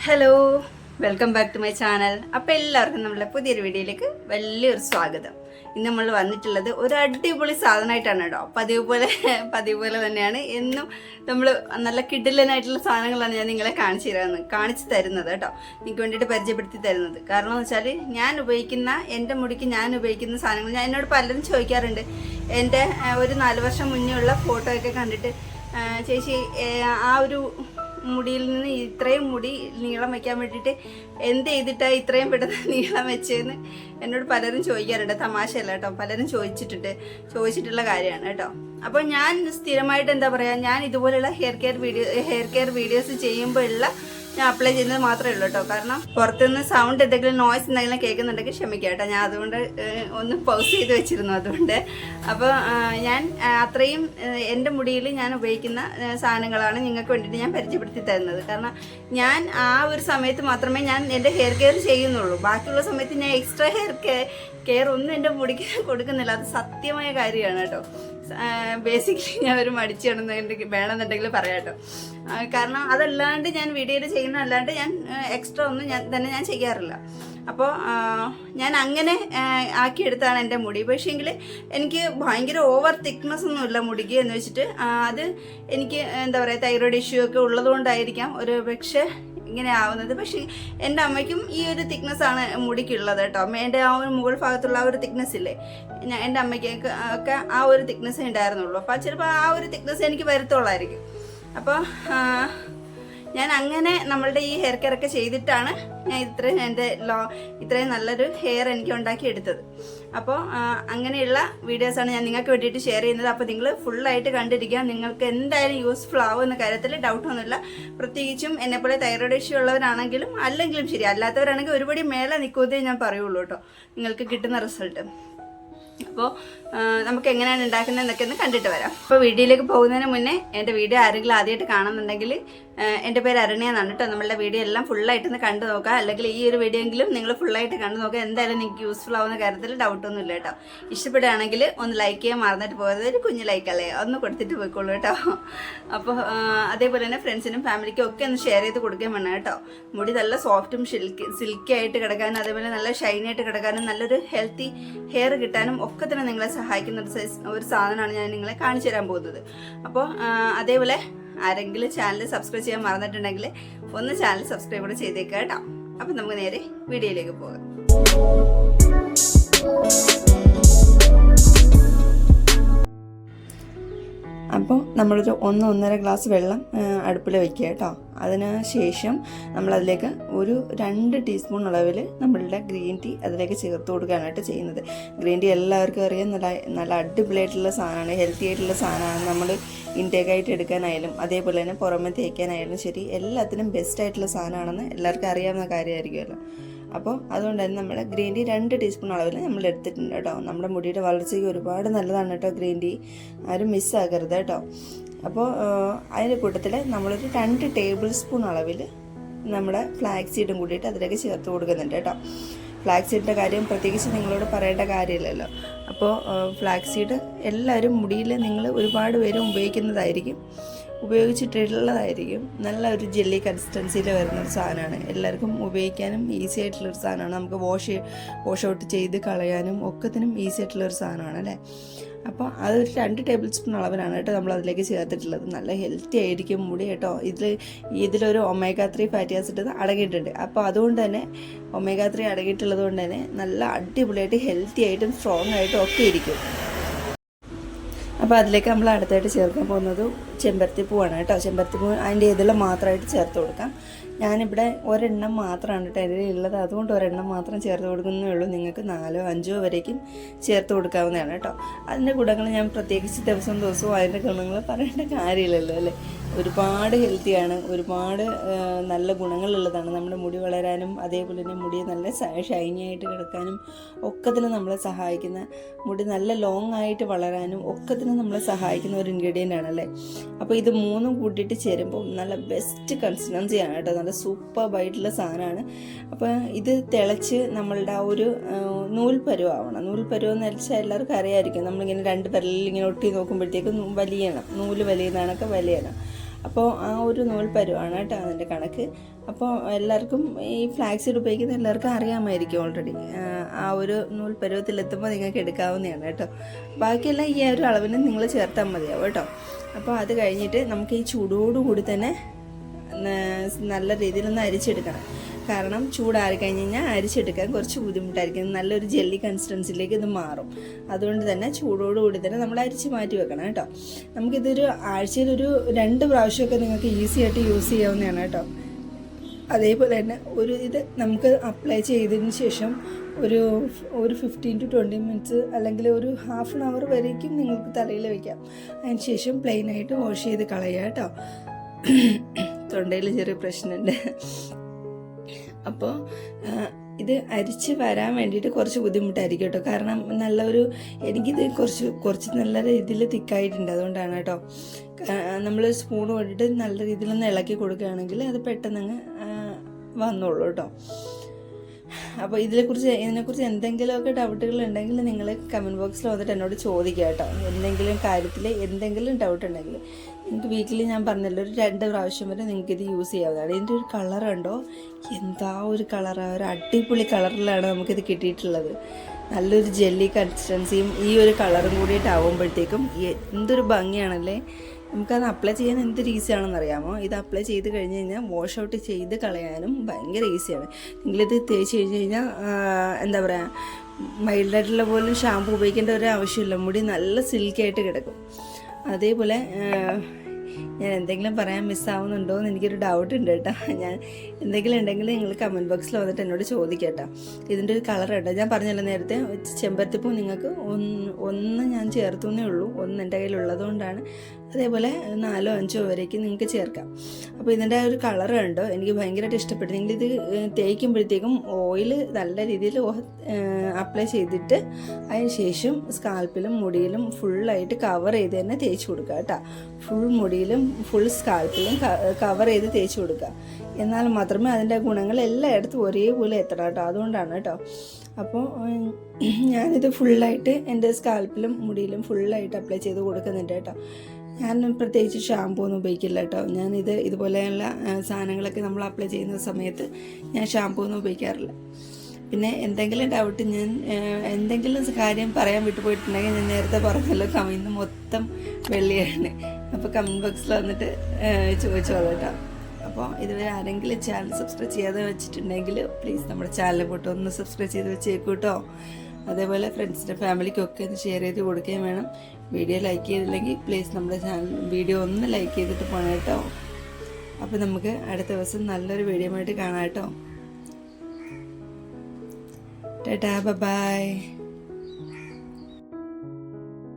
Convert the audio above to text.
Hello, welcome back to my channel. അപ്പോൾ എല്ലാവർക്കും നമ്മുടെ പുതിയൊരു വീഡിയോയിലേക്ക് വലിയൊരു സ്വാഗതം. ഇന്ന് നമ്മൾ വന്നിട്ടുള്ളത് ഒരു അടിപൊളി സാധനമായിട്ടാണ് കേട്ടോ. പതിവ് പോലെ തന്നെയാണ് എന്നും നമ്മൾ നല്ല കിടിലനായിട്ടുള്ള സാധനങ്ങളാണ് ഞാൻ നിങ്ങളെ കാണിച്ചു തരുന്നത് കേട്ടോ. നിങ്ങൾക്ക് വേണ്ടിയിട്ട് പരിചയപ്പെടുത്തി തരുന്നത്. കാരണം എന്ന് വെച്ചാൽ എൻ്റെ മുടിക്ക് ഞാൻ ഉപയോഗിക്കുന്ന സാധനങ്ങൾ എന്നോട് പലരും ചോദിക്കാറുണ്ട്. എൻ്റെ ഒരു 4 വർഷം മുന്നേ ഉള്ള ഫോട്ടോ ഒക്കെ കണ്ടിട്ട് ചേച്ചി ആ ഒരു മുടിയിൽ നിന്ന് ഇത്രയും മുടി നീളം വയ്ക്കാൻ വേണ്ടിയിട്ട് എന്ത് ചെയ്തിട്ടാണ് ഇത്രയും പെട്ടെന്ന് നീളം വെച്ചതെന്ന് എന്നോട് പലരും ചോദിക്കാറുണ്ട്. തമാശയല്ല കേട്ടോ, പലരും ചോദിച്ചിട്ടുള്ള കാര്യമാണ് കേട്ടോ. അപ്പോൾ ഞാൻ സ്ഥിരമായിട്ട് എന്താ പറയുക, ഞാൻ ഇതുപോലെയുള്ള ഹെയർ കെയർ വീഡിയോസ് ചെയ്യുമ്പോഴുള്ള ഞാൻ അപ്ലൈ ചെയ്യുന്നത് മാത്രമേ ഉള്ളൂ കേട്ടോ. കാരണം പുറത്തുനിന്ന് സൗണ്ട് എന്തെങ്കിലും നോയ്സ് എന്തെങ്കിലും കേൾക്കുന്നുണ്ടെങ്കിൽ ക്ഷമിക്കാം കേട്ടോ. ഞാൻ അതുകൊണ്ട് ഒന്ന് പൗസ് ചെയ്ത് വെച്ചിരുന്നു. അതുകൊണ്ട് അപ്പോൾ ഞാൻ അത്രയും എൻ്റെ മുടിയിൽ ഞാൻ ഉപയോഗിക്കുന്ന സാധനങ്ങളാണ് നിങ്ങൾക്ക് വേണ്ടിയിട്ട് ഞാൻ പരിചയപ്പെടുത്തി തരുന്നത്. കാരണം ഞാൻ ആ ഒരു സമയത്ത് മാത്രമേ ഞാൻ എൻ്റെ ഹെയർ കെയർ ചെയ്യുന്നുള്ളൂ. ബാക്കിയുള്ള സമയത്ത് ഞാൻ എക്സ്ട്രാ കെയർ ഒന്നും എൻ്റെ മുടിക്ക് കൊടുക്കുന്നില്ല. അത് സത്യമായ കാര്യമാണ് കേട്ടോ. ബേസിക്കലി ഞാൻ ഒരു വേണമെന്നുണ്ടെങ്കിൽ പറയാം കേട്ടോ. കാരണം അതല്ലാണ്ട് ഞാൻ വീഡിയോയിൽ ചെയ്യുന്ന അല്ലാണ്ട് ഞാൻ എക്സ്ട്രാ ഒന്നും ഞാൻ ചെയ്യാറില്ല. അപ്പോൾ ഞാൻ അങ്ങനെ ആക്കിയെടുത്താണ് എൻ്റെ മുടി. പക്ഷേങ്കിൽ എനിക്ക് ഭയങ്കര ഓവർ തിക്നെസ് ഒന്നുമില്ല മുടിക്ക് എന്ന് വെച്ചിട്ട്. അത് എനിക്ക് എന്താ പറയുക, തൈറോയ്ഡ് ഇഷ്യൂ ഒക്കെ ഉള്ളതുകൊണ്ടായിരിക്കാം ഒരു പക്ഷേ ഇങ്ങനെ ആവുന്നത്. പക്ഷേ എൻ്റെ അമ്മയ്ക്കും ഈ ഒരു തിക്നെസ് ആണ് മുടിക്കുള്ളത് കേട്ടോ. എൻ്റെ ആ ഒരു മുകൾ ഭാഗത്തുള്ള ആ ഒരു തിക്നെസ് ഇല്ലേ, എൻ്റെ അമ്മയ്ക്ക് ഒക്കെ ആ ഒരു തിക്നെസ് ഉണ്ടായിരുന്നുള്ളൂ. അപ്പോൾ ചിലപ്പോൾ ആ ഒരു തിക്നെസ് എനിക്ക് വരുത്തുള്ളായിരിക്കും. അപ്പോൾ ഞാൻ അങ്ങനെ നമ്മളുടെ ഈ ഹെയർ കെയർ ഒക്കെ ചെയ്തിട്ടാണ് ഞാൻ ഇത്രയും നല്ലൊരു ഹെയർ എനിക്ക് ഉണ്ടാക്കിയെടുത്തത്. അപ്പോൾ അങ്ങനെയുള്ള വീഡിയോസാണ് ഞാൻ നിങ്ങൾക്ക് വേണ്ടിയിട്ട് ഷെയർ ചെയ്യുന്നത്. അപ്പോൾ നിങ്ങൾ ഫുള്ളായിട്ട് കണ്ടിരിക്കുക. നിങ്ങൾക്ക് എന്തായാലും യൂസ്ഫുൾ ആവുമെന്ന കാര്യത്തിൽ ഡൗട്ടൊന്നുമില്ല. പ്രത്യേകിച്ചും എന്നെപ്പോലെ തൈറോയ്ഡ് ഇഷ്യൂ ഉള്ളവരാണെങ്കിലും അല്ലെങ്കിലും ശരി, അല്ലാത്തവരാണെങ്കിൽ ഒരുപടി മേലെ നിൽക്കുന്നതേ ഞാൻ പറയുള്ളൂ കേട്ടോ, നിങ്ങൾക്ക് കിട്ടുന്ന റിസൾട്ട്. അപ്പോൾ നമുക്ക് എങ്ങനെയാണ് ഉണ്ടാക്കുന്നതെന്നൊക്കെ ഒന്ന് കണ്ടിട്ട് വരാം. അപ്പോൾ വീഡിയോയിലേക്ക് പോകുന്നതിന് മുന്നേ എൻ്റെ വീഡിയോ ആരെങ്കിലും ആദ്യമായിട്ട് കാണുന്നുണ്ടെങ്കിൽ എൻ്റെ പേര് അരുണ്യ എന്നാണ് കേട്ടോ. നമ്മളുടെ വീഡിയോ എല്ലാം ഫുള്ളായിട്ടൊന്ന് കണ്ടു നോക്കുക. അല്ലെങ്കിൽ ഈ ഒരു വീഡിയോ എങ്കിലും നിങ്ങൾ ഫുള്ളായിട്ട് കണ്ടു നോക്കുക. എന്തായാലും നിങ്ങൾക്ക് യൂസ്ഫുൾ ആവുന്ന കാര്യത്തിൽ ഡൗട്ടൊന്നും ഇല്ല കേട്ടോ. ഇഷ്ടപ്പെടുകയാണെങ്കിൽ ഒന്ന് ലൈക്ക് ചെയ്യാൻ മറന്നിട്ട് പോകരുത്. ഒരു കുഞ്ഞ് ലൈക്കല്ലേ, ഒന്ന് കൊടുത്തിട്ട് പോയിക്കോളൂ കേട്ടോ. അപ്പോൾ അതേപോലെ തന്നെ ഫ്രണ്ട്സിനും ഫാമിലിക്കും ഒക്കെ ഒന്ന് ഷെയർ ചെയ്ത് കൊടുക്കുകയും വേണം കേട്ടോ. മുടി നല്ല സോഫ്റ്റും സിൽക്കി ആയിട്ട് കിടക്കാനും അതേപോലെ നല്ല ഷൈനി ആയിട്ട് കിടക്കാനും നല്ലൊരു ഹെൽത്തി ഹെയർ കിട്ടാനും ഒക്കെ തന്നെ നിങ്ങളെ സഹായിക്കുന്ന ഒരു സാധനമാണ് ഞാൻ നിങ്ങളെ കാണിച്ചു തരാൻ പോകുന്നത്. അപ്പോൾ അതേപോലെ ആരെങ്കിലും ചാനൽ സബ്സ്ക്രൈബ് ചെയ്യാൻ മറന്നിട്ടുണ്ടെങ്കിൽ ഒന്ന് ചാനൽ സബ്സ്ക്രൈബ് കൂടെ ചെയ്തേക്കുക കേട്ടോ. അപ്പം നമുക്ക് നേരെ വീഡിയോയിലേക്ക് പോകാം. അപ്പോൾ നമ്മളൊരു 1-1.5 ഗ്ലാസ് വെള്ളം അടുപ്പിൽ വയ്ക്കുക കേട്ടോ. അതിന് ശേഷം നമ്മളതിലേക്ക് ഒരു 2 ടീസ്പൂൺ അളവിൽ നമ്മളുടെ ഗ്രീൻ ടീ അതിലേക്ക് ചേർത്ത് കൊടുക്കാനായിട്ട് ചെയ്യുന്നത്. ഗ്രീൻ ടീ എല്ലാവർക്കും അറിയാം, നല്ല അടിപൊളിയായിട്ടുള്ള സാധനമാണ്, ഹെൽത്തി ആയിട്ടുള്ള സാധനമാണ്. നമ്മൾ ഇൻടേക്കായിട്ട് എടുക്കാനായാലും അതേപോലെ തന്നെ പുറമെ തേക്കാനായാലും ശരി, എല്ലാത്തിനും ബെസ്റ്റായിട്ടുള്ള സാധനമാണെന്ന് എല്ലാവർക്കും അറിയാവുന്ന കാര്യമായിരിക്കുമല്ലോ. അപ്പോൾ അതുകൊണ്ട് തന്നെ നമ്മൾ ഗ്രീൻ ടീ 2 ടീസ്പൂൺ അളവിൽ നമ്മൾ എടുത്തിട്ടുണ്ട് കേട്ടോ. നമ്മുടെ മുടിയുടെ വളർച്ചയ്ക്ക് ഒരുപാട് നല്ലതാണ് കേട്ടോ ഗ്രീൻ ടീ, ആരും മിസ്സാക്കരുത് കേട്ടോ. അപ്പോൾ അതിൻ്റെ കൂട്ടത്തിൽ നമ്മളൊരു 2 ടേബിൾ സ്പൂൺ അളവിൽ നമ്മുടെ ഫ്ലാക്സ് സീഡും കൂടിയിട്ട് അതിലേക്ക് ചേർത്ത് കൊടുക്കുന്നുണ്ട് കേട്ടോ. ഫ്ലാക്സ് സീഡിൻ്റെ കാര്യം പ്രത്യേകിച്ച് നിങ്ങളോട് പറയേണ്ട കാര്യമില്ലല്ലോ. അപ്പോൾ ഫ്ലാക്സ് സീഡ് എല്ലാവരും മുടിയിൽ നിങ്ങൾ ഒരുപാട് പേരും ഉപയോഗിച്ചിട്ടുള്ളതായിരിക്കും. നല്ല ഒരു ജെല്ലി കൺസിസ്റ്റൻസിയിൽ വരുന്നൊരു സാധനമാണ്. എല്ലാവർക്കും ഉപയോഗിക്കാനും ഈസി ആയിട്ടുള്ളൊരു സാധനമാണ്. നമുക്ക് വാഷ് ഔട്ട് ചെയ്ത് കളയാനും ഒക്കത്തിനും ഈസി ആയിട്ടുള്ളൊരു സാധനമാണ് അല്ലേ. അപ്പോൾ അതൊരു 2 ടേബിൾ സ്പൂൺ അളവിലാണ് കേട്ടോ നമ്മൾ അതിലേക്ക് ചേർത്തിട്ടുള്ളത്. നല്ല ഹെൽത്തി ആയിരിക്കും മുടി കേട്ടോ. ഇതിലൊരു ഒമേഗ 3 ഫാറ്റി ആസിഡ് അടങ്ങിയിട്ടുണ്ട്. അപ്പോൾ അതുകൊണ്ട് തന്നെ ഒമേഗ 3 അടങ്ങിയിട്ടുള്ളത് കൊണ്ട് തന്നെ നല്ല അടിപൊളിയായിട്ട് ഹെൽത്തി ആയിട്ടും സ്ട്രോങ് ആയിട്ടും ഒക്കെ ഇരിക്കും. അപ്പോൾ അതിലേക്ക് നമ്മൾ അടുത്തായിട്ട് ചേർക്കാൻ പോകുന്നത് ചെമ്പരത്തിപ്പൂവാണ് കേട്ടോ. ചെമ്പരത്തിപ്പൂ അതിൻ്റെ ഇതിൽ മാത്രമായിട്ട് ചേർത്ത് കൊടുക്കാം. ഞാനിവിടെ ഒരെണ്ണം മാത്രമാണ് കേട്ടോ എൻ്റെ ഉള്ളത്, അതുകൊണ്ട് ഒരെണ്ണം മാത്രം ചേർത്ത് കൊടുക്കുന്നേ ഉള്ളൂ. നിങ്ങൾക്ക് 4-5 വരേക്കും ചേർത്ത് കൊടുക്കാവുന്നതാണ് കേട്ടോ. അതിൻ്റെ ഗുണങ്ങൾ ഞാൻ പ്രത്യേകിച്ച് ദിവസവും അതിൻ്റെ ഗുണങ്ങൾ പറയേണ്ട കാര്യമില്ലല്ലോ അല്ലേ. ഒരുപാട് ഹെൽത്തിയാണ്, ഒരുപാട് നല്ല ഗുണങ്ങളുള്ളതാണ്. നമ്മുടെ മുടി വളരാനും അതേപോലെ തന്നെ മുടി നല്ല ഷൈനി ആയിട്ട് കിടക്കാനും ഒക്കത്തിനും നമ്മളെ സഹായിക്കുന്ന, മുടി നല്ല ലോങ് ആയിട്ട് വളരാനും ഒക്കത്തിനും നമ്മളെ സഹായിക്കുന്ന ഒരു ഇൻഗ്രീഡിയൻ്റ് ആണല്ലേ. അപ്പോൾ ഇത് 3 കൂട്ടിയിട്ട് ചേരുമ്പോൾ നല്ല ബെസ്റ്റ് കൺസിസ്റ്റൻസിയാണ് കേട്ടോ. നല്ല സൂപ്പർബായിട്ടുള്ള സാധനമാണ്. അപ്പോൾ ഇത് തിളച്ച് നമ്മളുടെ ആ ഒരു നൂൽ പരുവാവണം. നൂൽ പരുവെന്ന് വെച്ചാൽ എല്ലാവർക്കും അറിയാമായിരിക്കും. നമ്മളിങ്ങനെ 2 വിരലിൽ ഇങ്ങനെ ഒട്ടി നോക്കുമ്പോഴത്തേക്കും നൂല് വലിയുന്നതാണൊക്കെ വലിയണം. അപ്പോൾ ആ ഒരു നൂൽ പരുവാണ് കേട്ടോ അതിൻ്റെ കണക്ക്. അപ്പോൾ എല്ലാവർക്കും ഈ ഫ്ലാക്സ് സീഡ് ഉപയോഗിക്കുന്ന എല്ലാവർക്കും അറിയാമായിരിക്കും ഓൾറെഡി. ആ ഒരു നൂൽ പരുവത്തിലെത്തുമ്പോൾ നിങ്ങൾക്ക് എടുക്കാവുന്നതാണ് കേട്ടോ. ബാക്കിയെല്ലാം ഈ ഒരു അളവിന് നിങ്ങൾ ചേർത്താൽ മതിയാവും കേട്ടോ. അപ്പോൾ അത് കഴിഞ്ഞിട്ട് നമുക്ക് ഈ ചൂടോടുകൂടി തന്നെ നല്ല രീതിയിലൊന്ന് അരിച്ചെടുക്കണം. കാരണം ചൂടാറി കഴിഞ്ഞ് കഴിഞ്ഞാൽ അരിച്ചെടുക്കാൻ കുറച്ച് ബുദ്ധിമുട്ടായിരിക്കും. നല്ലൊരു ജെല്ലി കൺസിസ്റ്റൻസിലേക്ക് ഇത് മാറും. അതുകൊണ്ട് തന്നെ ചൂടോടുകൂടി തന്നെ നമ്മൾ അരിച്ച് മാറ്റി വെക്കണം കേട്ടോ. നമുക്കിതൊരു ആഴ്ചയിലൊരു 2 പ്രാവശ്യമൊക്കെ നിങ്ങൾക്ക് ഈസി ആയിട്ട് യൂസ് ചെയ്യാവുന്നതാണ് കേട്ടോ. അതേപോലെ തന്നെ ഇത് നമുക്ക് അപ്ലൈ ചെയ്തതിന് ശേഷം ഒരു 15 to 20 മിനിറ്റ്സ് അല്ലെങ്കിൽ ഒരു ഹാഫ് ആൻ അവർ വരേക്കും നിങ്ങൾക്ക് തലയിൽ വയ്ക്കാം. അതിന് ശേഷം പ്ലെയിനായിട്ട് വാഷ് ചെയ്ത് കളയുക കേട്ടോ. തൊണ്ടയിൽ ചെറിയ പ്രശ്നമുണ്ട്. അപ്പോൾ ഇത് അരിച്ച് വരാൻ വേണ്ടിയിട്ട് കുറച്ച് ബുദ്ധിമുട്ടായിരിക്കും കേട്ടോ. കാരണം എനിക്കിത് കുറച്ച് നല്ല രീതിയിൽ തിക്കായിട്ടുണ്ട്. അതുകൊണ്ടാണ് കേട്ടോ. നമ്മൾ സ്പൂൺ കൊണ്ടിട്ട് നല്ല രീതിയിലൊന്ന് ഇളക്കി കൊടുക്കുകയാണെങ്കിൽ അത് പെട്ടെന്നങ്ങ് വന്നോളൂ കേട്ടോ. അപ്പോൾ ഇതിനെക്കുറിച്ച് എന്തെങ്കിലുമൊക്കെ ഡൗട്ടുകൾ ഉണ്ടെങ്കിൽ നിങ്ങൾ കമൻറ്റ് ബോക്സിൽ വന്നിട്ട് എന്നോട് ചോദിക്കുക കേട്ടോ. എന്തെങ്കിലും കാര്യത്തിൽ എന്തെങ്കിലും ഡൗട്ട് ഉണ്ടെങ്കിൽ നിങ്ങൾക്ക് വീക്കിലി ഞാൻ പറഞ്ഞല്ലോ ഒരു 2 പ്രാവശ്യം വരെ നിങ്ങൾക്ക് ഇത് യൂസ് ചെയ്യാവുന്നതാണ്. ഇതിൻ്റെ ഒരു കളറുണ്ടോ, എന്താ ഒരു കളറാണ്, ഒരു അടിപൊളി കളറിലാണ് നമുക്കിത് കിട്ടിയിട്ടുള്ളത്. നല്ലൊരു ജെല്ലി കൺസിസ്റ്റൻസിയും ഈ ഒരു കളറും കൂടിയിട്ടാവുമ്പോഴത്തേക്കും എന്തൊരു ഭംഗിയാണല്ലേ. നമുക്കത് അപ്ലൈ ചെയ്യാൻ എന്തൊരു ഈസിയാണെന്ന് അറിയാമോ. ഇത് അപ്ലൈ ചെയ്ത് കഴിഞ്ഞ് കഴിഞ്ഞാൽ വാഷ് ഔട്ട് ചെയ്ത് കളയാനും ഭയങ്കര ഈസിയാണ്. നിങ്ങളിത് തേച്ച് കഴിഞ്ഞ് കഴിഞ്ഞാൽ എന്താ പറയുക, മൈൽഡായിട്ടുള്ള പോലും ഷാമ്പു ഉപയോഗിക്കേണ്ട ഒരു ആവശ്യമില്ല. മുടി നല്ല സിൽക്കായിട്ട് കിടക്കും. അതേപോലെ ഞാൻ എന്തെങ്കിലും പറയാൻ മിസ്സാവുന്നുണ്ടോ എന്ന് എനിക്കൊരു ഡൗട്ട് ഉണ്ട് കേട്ടോ. ഞാൻ എന്തെങ്കിലും ഉണ്ടെങ്കിൽ നിങ്ങൾ കമൻറ്റ് ബോക്സിൽ വന്നിട്ട് എന്നോട് ചോദിക്കാം കേട്ടോ. ഇതിൻ്റെ ഒരു കളർ കേട്ടോ, ഞാൻ പറഞ്ഞല്ലോ നേരത്തെ, ചെമ്പരത്തിപ്പൂ നിങ്ങൾക്ക് ഒന്ന് ഞാൻ ചേർത്തുന്നേ ഉള്ളൂ. ഒന്ന് എൻ്റെ കയ്യിലുള്ളതുകൊണ്ടാണ്. അതേപോലെ 4 or 5 വരേക്കും നിങ്ങൾക്ക് ചേർക്കാം. അപ്പോൾ ഇതിൻ്റെ ഒരു കളർ കണ്ടോ, എനിക്ക് ഭയങ്കരമായിട്ട് ഇഷ്ടപ്പെട്ടു. നിങ്ങളിത് തേക്കുമ്പോഴത്തേക്കും ഓയിൽ നല്ല രീതിയിൽ അപ്ലൈ ചെയ്തിട്ട് അതിന് ശേഷം സ്കാൽപ്പിലും മുടിയിലും ഫുള്ളായിട്ട് കവർ ചെയ്ത് തന്നെ തേച്ച് കൊടുക്കുക കേട്ടോ. ഫുൾ മുടിയിലും ഫുൾ സ്കാൽപ്പിലും കവർ ചെയ്ത് തേച്ച് കൊടുക്കുക. എന്നാൽ മാത്രമേ അതിൻ്റെ ഗുണങ്ങൾ എല്ലായിടത്തും ഒരേപോലെ എത്തണം കേട്ടോ. അതുകൊണ്ടാണ് കേട്ടോ. അപ്പോൾ ഞാനിത് ഫുള്ളായിട്ട് എൻ്റെ സ്കാൽപ്പിലും മുടിയിലും ഫുള്ളായിട്ട് അപ്ലൈ ചെയ്ത് കൊടുക്കുന്നുണ്ട് കേട്ടോ. ഞാൻ പ്രത്യേകിച്ച് ഷാമ്പൂ ഒന്നും ഉപയോഗിക്കില്ല കേട്ടോ. ഇതുപോലെയുള്ള സാധനങ്ങളൊക്കെ നമ്മൾ അപ്ലൈ ചെയ്യുന്ന സമയത്ത് ഞാൻ ഷാമ്പൂ ഒന്നും ഉപയോഗിക്കാറില്ല. പിന്നെ എന്തെങ്കിലും ഡൗട്ട്, ഞാൻ എന്തെങ്കിലും കാര്യം പറയാൻ വിട്ടുപോയിട്ടുണ്ടെങ്കിൽ ഞാൻ നേരത്തെ പറഞ്ഞല്ലോ, ഇന്ന് മൊത്തം വെള്ളിയാണ്. അപ്പോൾ കമൻറ്റ് ബോക്സിൽ വന്നിട്ട് ചോദിച്ചോളൂ കേട്ടോ. അപ്പോൾ ഇതുവരെ ആരെങ്കിലും ചാനൽ സബ്സ്ക്രൈബ് ചെയ്യാതെ വെച്ചിട്ടുണ്ടെങ്കിൽ പ്ലീസ് നമ്മുടെ ചാനൽ പോയിട്ട് ഒന്ന് സബ്സ്ക്രൈബ് ചെയ്ത് വെച്ചേക്കൂ കേട്ടോ. അതേപോലെ ഫ്രണ്ട്സിൻ്റെ ഫാമിലിക്കൊക്കെ ഒന്ന് ഷെയർ ചെയ്ത് കൊടുക്കുകയും വേണം. വീഡിയോ ലൈക്ക് ചെയ്തില്ലെങ്കിൽ പ്ലീസ് നമ്മുടെ വീഡിയോ ഒന്ന് ലൈക്ക് ചെയ്തിട്ട് പോകണം കേട്ടോ. അപ്പോൾ നമുക്ക് അടുത്ത ദിവസം നല്ലൊരു വീഡിയോ ആയിട്ട് കാണാം കേട്ടോ. ടാറ്റാ, ബൈ.